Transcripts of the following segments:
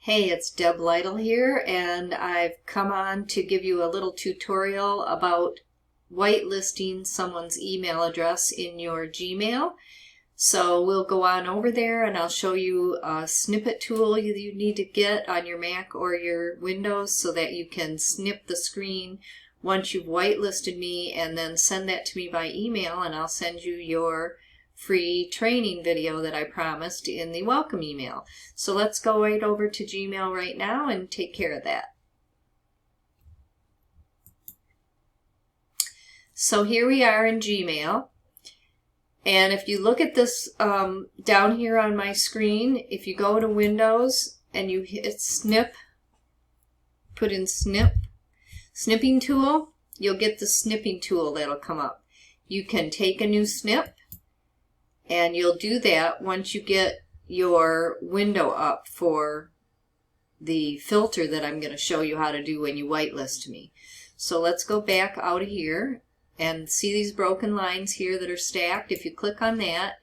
Hey, it's Deb Lytle here, and I've come on to give you a little tutorial about whitelisting someone's email address in your Gmail. So we'll go on over there and I'll show you a snippet tool you need to get on your Mac or your Windows so that you can snip the screen once you've whitelisted me, and then send that to me by email, and I'll send you your free training video that I promised in the welcome email. So let's go right over to Gmail right now and take care of that. So here we are in Gmail, and if you look at this down here on my screen, if you go to Windows and you hit snip, put in snipping tool, you'll get the snipping tool that'll come up. You can take a new snip, and you'll do that once you get your window up for the filter that I'm going to show you how to do when you whitelist me. So let's go back out of here and see these broken lines here that are stacked. If you click on that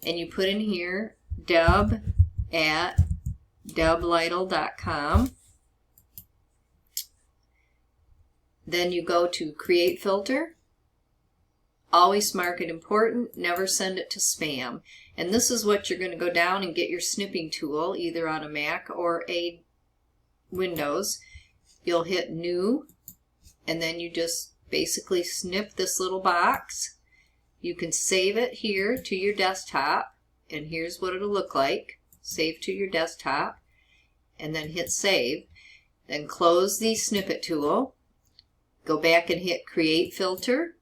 and you put in here deb@deblytle.com, then you go to create filter. Always mark it important, never send it to spam. And this is what you're going to go down and get your snipping tool, either on a Mac or a Windows. You'll hit new, and then you just basically snip this little box. You can save it here to your desktop, and here's what it'll look like. Save to your desktop, and then hit save. Then close the snippet tool. Go back and hit create filter.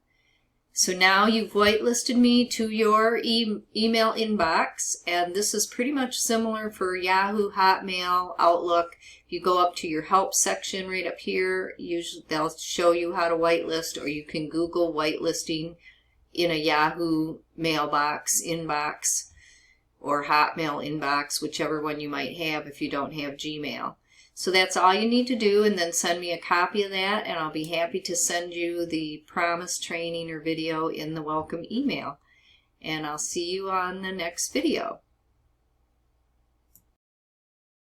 So now you've whitelisted me to your email inbox, and this is pretty much similar for Yahoo, Hotmail, Outlook. If you go up to your help section right up here, usually they'll show you how to whitelist, or you can Google whitelisting in a Yahoo mailbox inbox or Hotmail inbox, whichever one you might have if you don't have Gmail. So that's all you need to do, and then send me a copy of that, and I'll be happy to send you the promised training or video in the welcome email. And I'll see you on the next video.